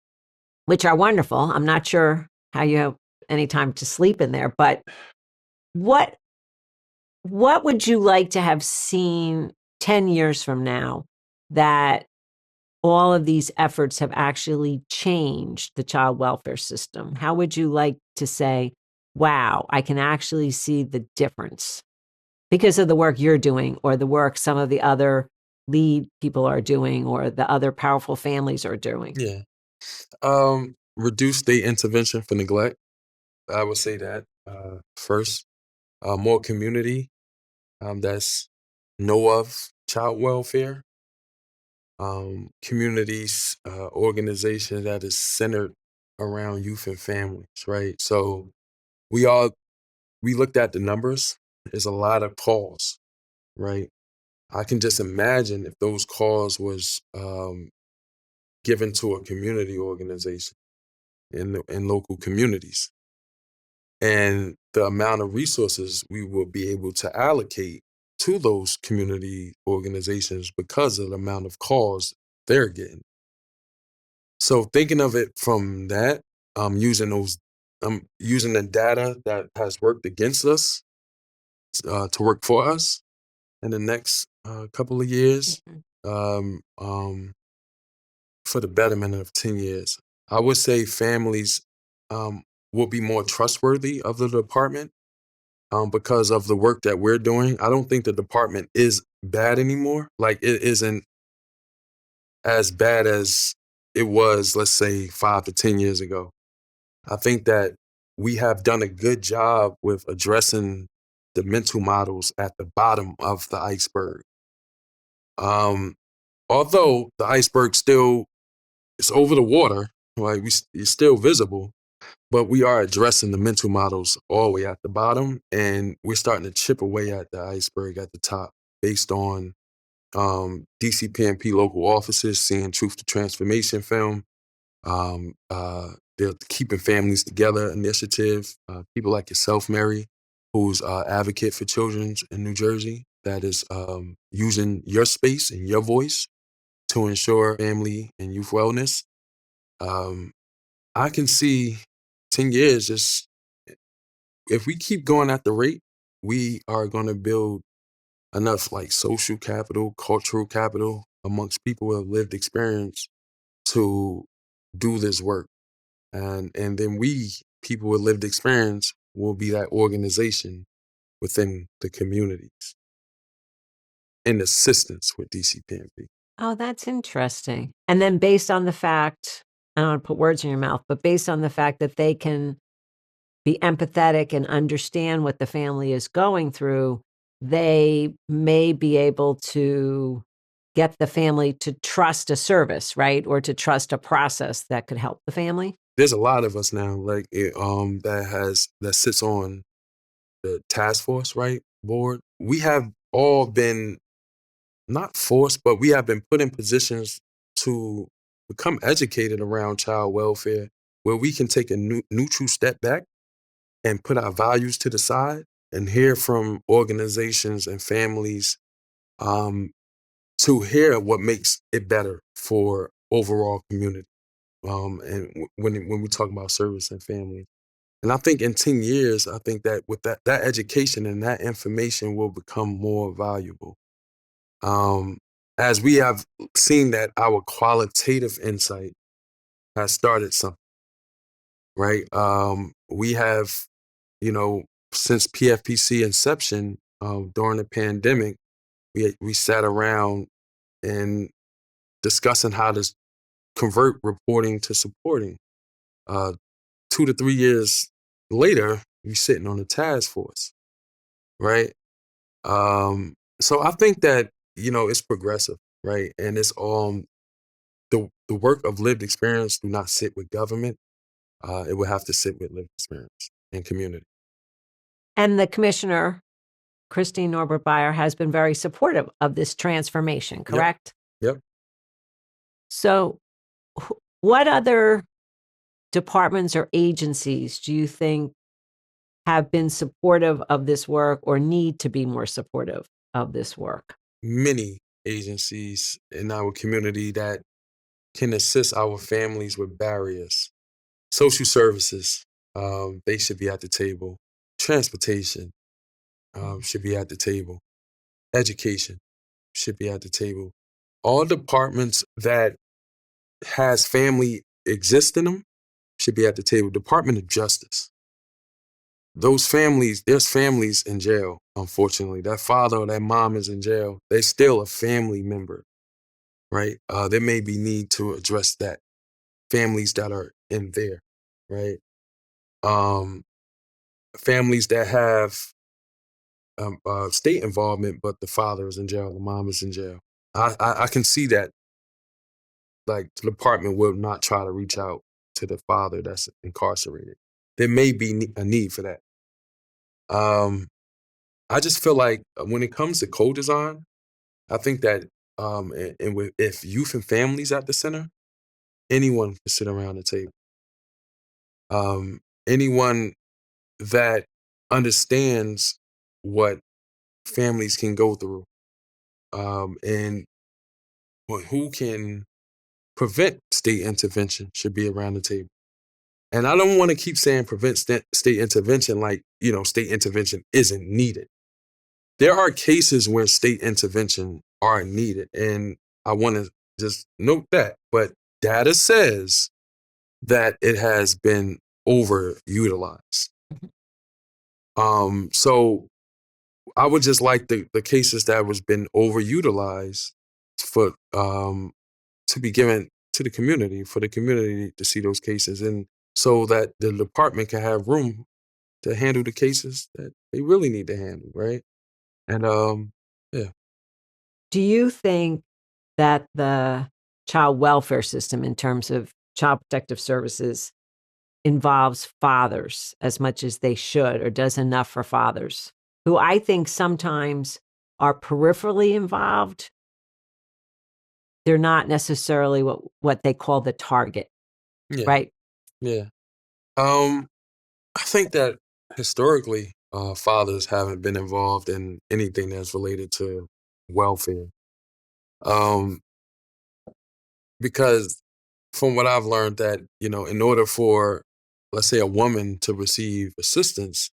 which are wonderful, I'm not sure how you have any time to sleep in there, but what what would you like to have seen 10 years from now that all of these efforts have actually changed the child welfare system? How would you like to say, wow, I can actually see the difference because of the work you're doing or the work some of the other lead people are doing or the other powerful families are doing? yeah. Reduce state intervention for neglect. I would say that first. More community that's know of child welfare. Communities, organization that is centered around youth and families, right? So we all we looked at the numbers is a lot of calls, right? I can just imagine if those calls was given to a community organization in local communities, and the amount of resources we will be able to allocate to those community organizations because of the amount of calls they're getting. So thinking of it from that, using the data that has worked against us to work for us in the next couple of years, Mhm. um, um, for the betterment of 10 years. I would say families will be more trustworthy of the department because of the work that we're doing. I don't think the department is bad anymore. Like, it isn't as bad as it was, let's say, 5 to 10 years ago. I think that we have done a good job with addressing the mental models at the bottom of the iceberg. Um, Although the iceberg still is over the water, like it's still visible, but we are addressing the mental models all the way at the bottom, and we're starting to chip away at the iceberg at the top based on DCPNP local offices seeing Truth to Transformation film, um, uh, the Keeping Families Together initiative, people like yourself, Mary, who's advocate for children in New Jersey, that is using your space and your voice to ensure family and youth wellness. Um, I can see 10 years, just if we keep going at the rate, we are going to build enough like social capital, cultural capital amongst people who have lived experience to do this work. And then we, people with lived experience, will be that organization within the communities in assistance with DCPNP. Oh, that's interesting. And then based on the fact, I don't want to put words in your mouth, but based on the fact that they can be empathetic and understand what the family is going through, they may be able to get the family to trust a service, right? Or to trust a process that could help the family. There's a lot of us now, like that sits on the task force, right, board. We have all been not forced, but we have been put in positions to become educated around child welfare, where we can take a neutral step back and put our values to the side and hear from organizations and families, um, to hear what makes it better for overall community. When we talk about service and family. And I think in 10 years, I think that with that education and that information will become more valuable. Um, as we have seen that our qualitative insight has started something, right? We have, you know, since PFPC inception, during the pandemic, we sat around and discussing how to convert reporting to supporting. Uh, 2 to 3 years later, you're sitting on a task force, right? So I think that, it's progressive, right? And it's the work of lived experience do not sit with government. It would have to sit with lived experience and community. And the commissioner, Christine Norbert Beyer, has been very supportive of this transformation, Yep. correct? Yep. So, what other departments or agencies do you think have been supportive of this work or need to be more supportive of this work? Many agencies in our community that can assist our families with barriers. Social services, they should be at the table. Transportation, should be at the table. Education should be at the table. All departments that has family exist in them should be at the table. Department of Justice. Those families, there's families in jail, unfortunately. That father or that mom is in jail. They're still a family member, right? There may be need to address that. Families that are in there, right? Um, Families that have state involvement, but the father is in jail, the mom is in jail. I can see that, like, the department will not try to reach out to the father that's incarcerated. There may be a need for that. Um, I just feel like when it comes to co-design, I think that if youth and families at the center, anyone can sit around the table. Anyone that understands what families can go through, and who can prevent state intervention should be around the table. And I don't want to keep saying prevent state intervention like, state intervention isn't needed. There are cases where state intervention are needed, and I want to just note that. But data says that it has been overutilized. So I would just like the cases that was been overutilized for to be given to the community, for the community to see those cases, and so that the department can have room to handle the cases that they really need to handle, right? And yeah. Do you think that the child welfare system, in terms of child protective services, involves fathers as much as they should, or does enough for fathers, who I think sometimes are peripherally involved? They're not necessarily what they call the target, Yeah, right? yeah. I think that historically, fathers haven't been involved in anything that's related to welfare. Um, because from what I've learned that, in order for, let's say, a woman to receive assistance,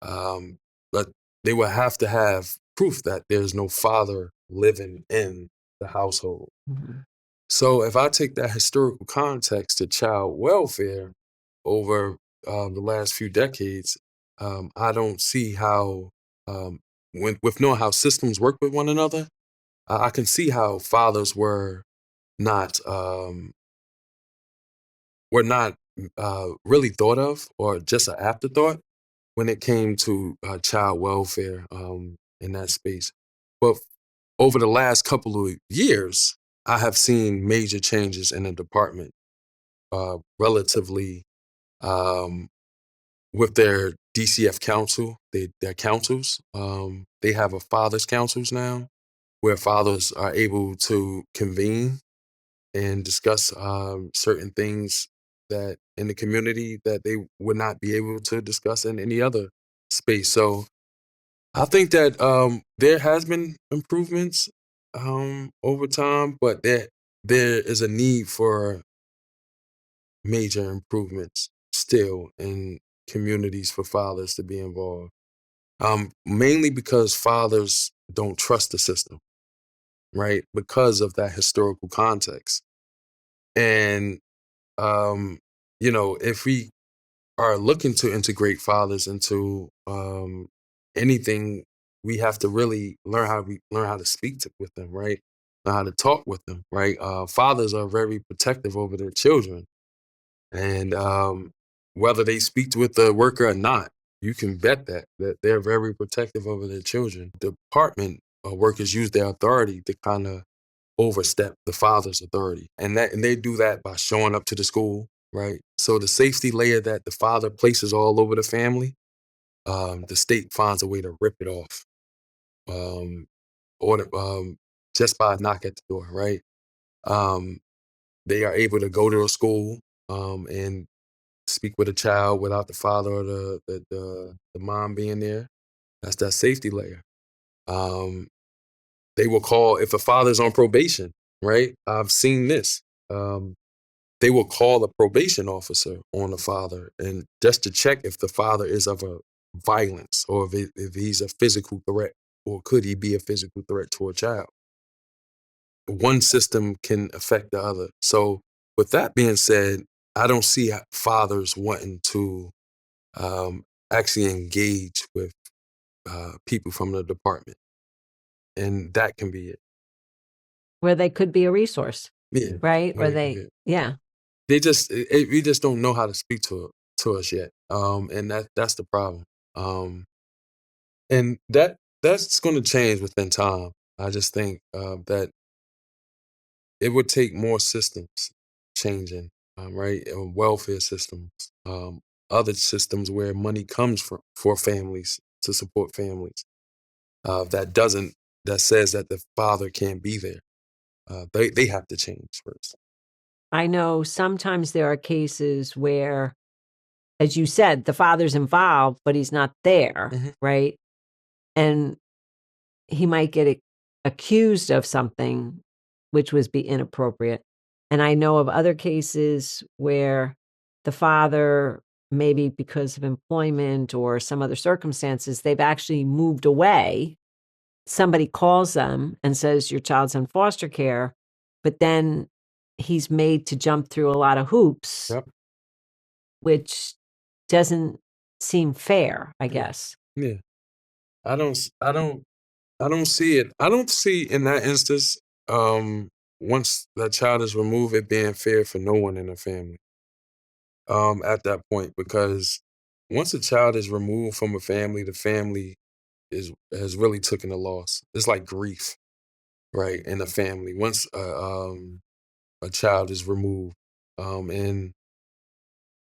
um, but they will have to have proof that there's no father living in the household. Mhm. So if I take that historical context to child welfare over the last few decades, I don't see how, with knowing how systems work with one another, I can see how fathers not were not really thought of, or just an afterthought when it came to child welfare in that space. But over the last couple of years, I have seen major changes in the department, relatively, um, with their DCF council, their councils. They have a fathers councils now, where fathers are able to convene and discuss certain things that in the community that they would not be able to discuss in any other space. So I think that there has been improvements over time, but there is a need for major improvements still in communities for fathers to be involved. Mainly because fathers don't trust the system, right? Because of that historical context. And if we are looking to integrate fathers into anything, we have to really learn how to speak with them, right? Learn how to talk with them, right? Fathers are very protective over their children, and whether they speak with the worker or not, you can bet that they're very protective over their children. Department workers use their authority to kind of overstep the father's authority, and they do that by showing up to the school, right? So the safety layer that the father places all over the family, the state finds a way to rip it off, um, just by a knock at the door, right? Um, they are able to go to a school and speak with a child without the father or the mom being there. That's that safety layer. Um, they will call if a father's on probation, right? I've seen this. Um, they will call a probation officer on the father, and just to check if the father is of a violence, or if he's a physical threat, or could he be a physical threat to a child. One system can affect the other. So with that being said, I don't see fathers wanting to actually engage with people from the department, and that can be it. Where they could be a resource, Yeah, right? Or right, they yeah. yeah. They just we just don't know how to speak to us yet, and that's the problem. Um, and that's going to change within time. I just think that it would take more systems changing, right? Welfare systems, other systems where money comes from for families to support families. that says that the father can't be there. They have to change first. I know sometimes there are cases where, as you said, the father's involved, but he's not there, Hmm. right? And he might get accused of something which was be inappropriate. And I know of other cases where the father, maybe because of employment or some other circumstances, they've actually moved away. Somebody calls them and says, your child's in foster care, but then he's made to jump through a lot of hoops, Yep. which doesn't seem fair, I Yeah. guess. Yeah. I don't. I don't see it. I don't see in that instance. Once that child is removed, it being fair for no one in the family. At that point, because once a child is removed from a family, the family is has really taken a loss. It's like grief, right, in the family. Once a child is removed, and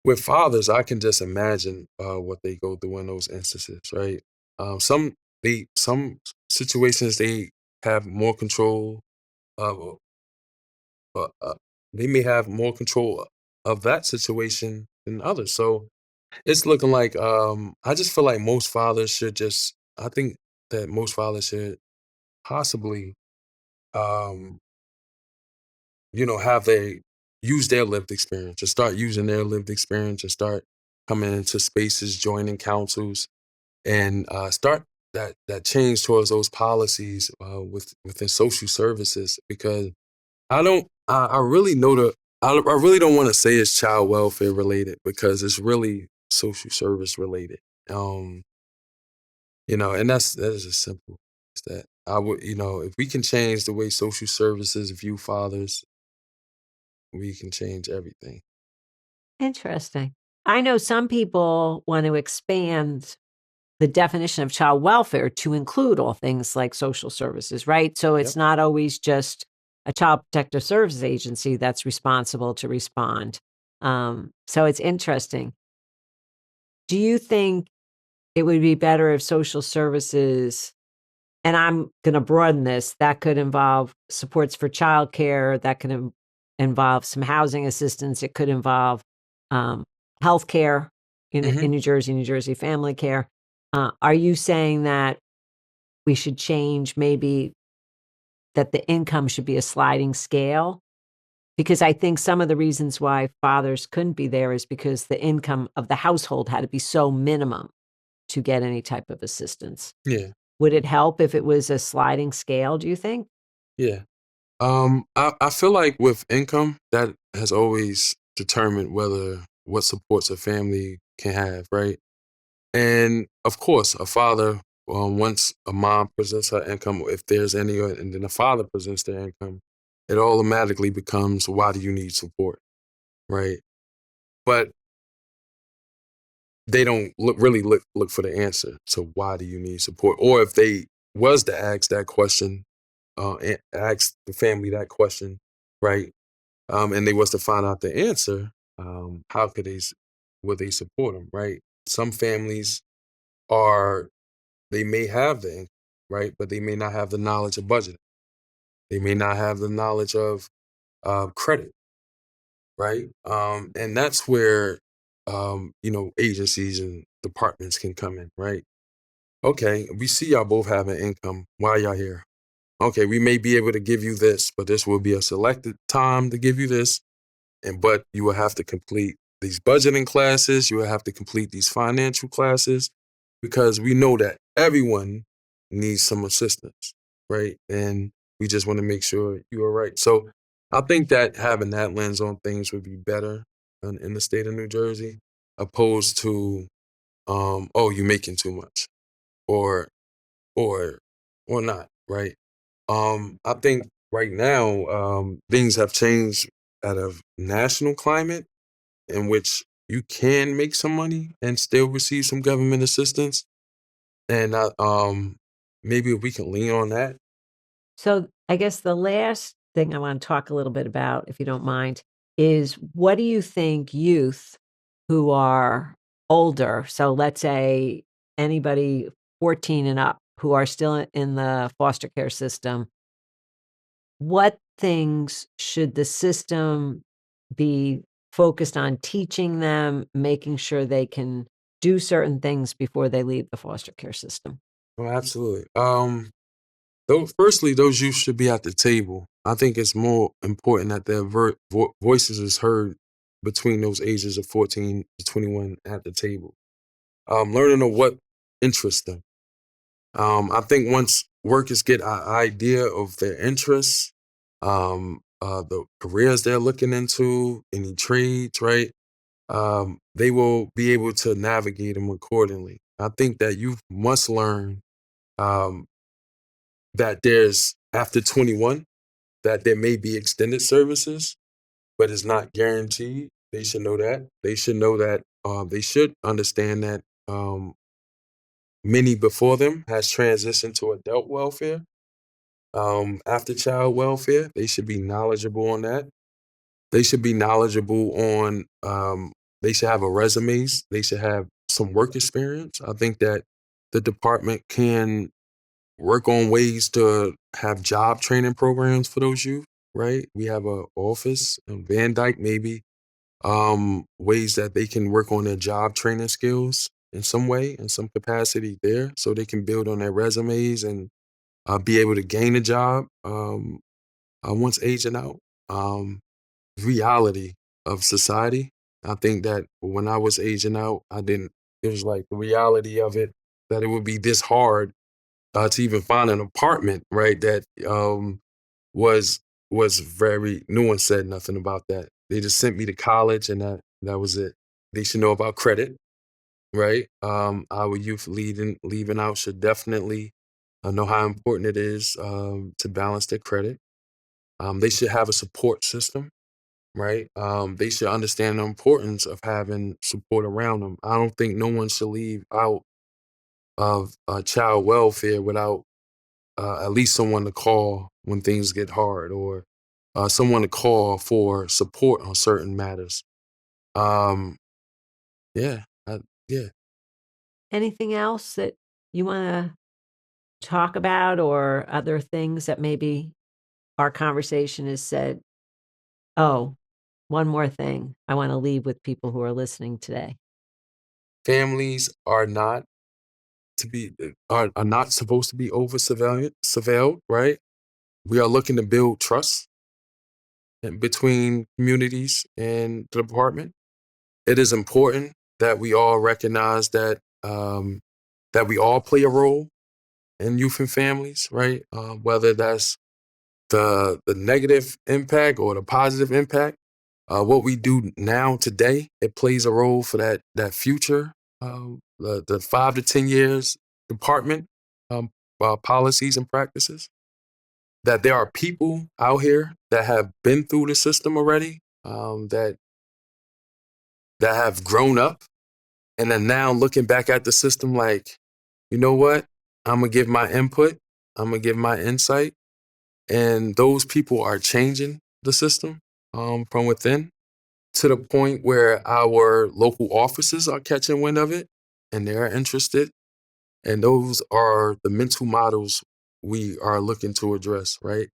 with fathers, I can just imagine what they go through in those instances, right? Some situations they have more control of. They may have more control of that situation than others. So it's looking like I just feel like most fathers should just. I think that most fathers should possibly um, have they use their lived experience, or start using their lived experience, and start coming into spaces, joining councils, and start that change towards those policies within social services. Because I really know I really don't want to say it's child welfare related, because it's really social service related. Um, and that is just simple. It's that I would, if we can change the way social services view fathers, we can change everything. Interesting. I know some people want to expand the definition of child welfare to include all things like social services, right? So Yep. it's not always just a child protective services agency that's responsible to respond. So it's interesting. Do you think it would be better if social services, and I'm going to broaden this, that could involve supports for childcare, that could involve some housing assistance, it could involve um, healthcare Hmm. in New Jersey family care. Are you saying that we should change maybe that the income should be a sliding scale? Because I think some of the reasons why fathers couldn't be there is because the income of the household had to be so minimum to get any type of assistance. Yeah. Would it help if it was a sliding scale, do you think? Yeah. I feel like with income, that has always determined whether what supports a family can have, right? And of course, a father, once a mom presents her income, if there's any, and then the father presents their income, it automatically becomes, why do you need support, right? But they don't look for the answer. So why do you need support? Or if they was to ask that question, ask the family that question, right? And they was to find out the answer, how could would they support them, right? Some families are, they may have the income, right, but they may not have the knowledge of budgeting. They may not have the knowledge of credit, right? And that's where agencies and departments can come in, right? Okay, we see y'all both have an income. Why y'all here? Okay, we may be able to give you this, but this will be a selected time to give you this. But you will have to complete these budgeting classes. You will have to complete these financial classes, because we know that everyone needs some assistance, right? And we just want to make sure you are right. So I think that having that lens on things would be better in the state of New Jersey, opposed to, oh, you're making too much, or or or not, right? I think right now, things have changed at a national climate in which you can make some money and still receive some government assistance. And maybe if we can lean on that. So I guess the last thing I want to talk a little bit about, if you don't mind, is what do you think youth who are older, so let's say anybody 14 and up, who are still in the foster care system, what things should the system be focused on teaching them, making sure they can do certain things before they leave the foster care system? Oh, absolutely. Firstly, those youth should be at the table. I think it's more important that their voices is heard between those ages of 14 to 21 at the table. Learning of what interests them. I think once workers get an idea of their interests, the careers they're looking into, any trades, right? They will be able to navigate them accordingly. I think that you must learn um, that there's after 21 that there may be extended services, but it's not guaranteed. They should know that. They should know that. They should understand that many before them has transitioned to adult welfare. After child welfare, they should be knowledgeable on that. They should be knowledgeable on. They should have a resumes. They should have some work experience. I think that the department can work on ways to have job training programs for those youth, right? We have a office in Van Dyke, maybe, ways that they can work on their job training skills in some way, in some capacity there, so they can build on their resumes and be able to gain a job once aging out. Reality of society. I think that when I was aging out, it was like the reality of it, that it would be this hard to even find an apartment, right? That was very. No one said nothing about that. They just sent me to college, and that was it. They should know about credit, right? Our youth leaving out should definitely know how important it is to balance their credit. They should have a support system, right? They should understand the importance of having support around them. I don't think no one should leave out of child welfare without at least someone to call when things get hard, or someone to call for support on certain matters. Um, yeah, yeah. Anything else that you wanna talk about or other things that maybe our conversation has said, "Oh, one more thing I wanna leave with people who are listening today." Families are not are not supposed to be over surveilled, right? We are looking to build trust between communities and the department. It is important that we all recognize that we all play a role in youth and families, right? Whether that's the negative impact or the positive impact. What we do now today, it plays a role for that future, the 5 to 10 years department um, policies and practices. That there are people out here that have been through the system already, that have grown up and are now looking back at the system like, you know what? I'm gonna give my input. I'm gonna give my insight, and those people are changing the system from within, to the point where our local offices are catching wind of it and they're interested. And those are the mental models we are looking to address, right?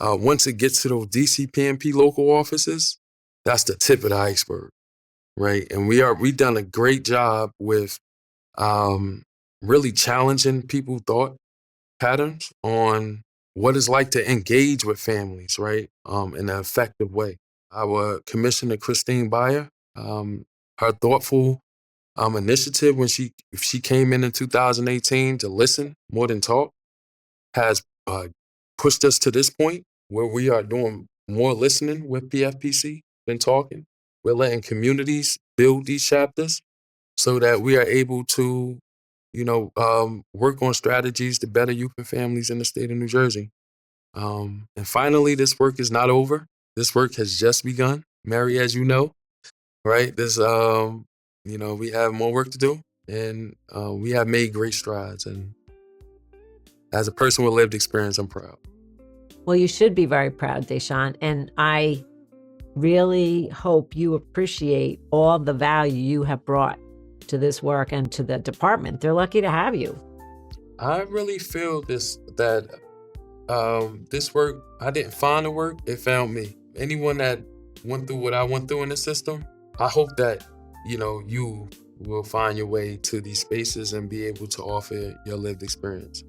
Once it gets to those DCPMP local offices, that's the tip of the iceberg, right? And we've done a great job with really challenging people thought patterns on what it's like to engage with families, right? In an effective way. Our Commissioner, Christine Bayer, her thoughtful initiative when she came in 2018 to listen more than talk has pushed us to this point where we are doing more listening with PFPC than talking. We're letting communities build these chapters so that we are able to, work on strategies to better youth and families in the state of New Jersey. And finally, this work is not over. This work has just begun, Mary, as you know, right? We have more work to do, and we have made great strides. And as a person with lived experience, I'm proud. Well, you should be very proud, Dashaan, and I really hope you appreciate all the value you have brought to this work and to the department. They're lucky to have you. I really feel that this work, I didn't find the work, it found me. Anyone that went through what I went through in the system, I hope that, you will find your way to these spaces and be able to offer your lived experience.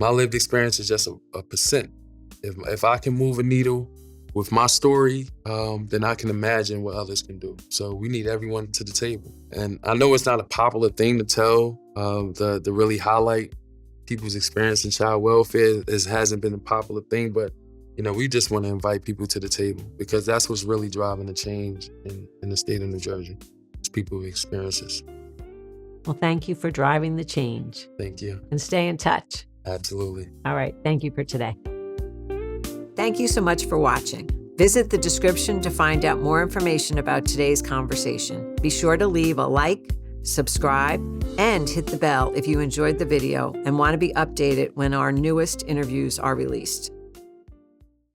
My lived experience is just a percent. If I can move a needle with my story, then I can imagine what others can do. So we need everyone to the table. And I know it's not a popular thing to tell, to really highlight people's experience in child welfare. It hasn't been a popular thing, but we just want to invite people to the table because that's what's really driving the change in the state of New Jersey. It's people's experiences. Well, thank you for driving the change. Thank you. And stay in touch. Absolutely. All right. Thank you for today. Thank you so much for watching. Visit the description to find out more information about today's conversation. Be sure to leave a like, subscribe, and hit the bell if you enjoyed the video and want to be updated when our newest interviews are released.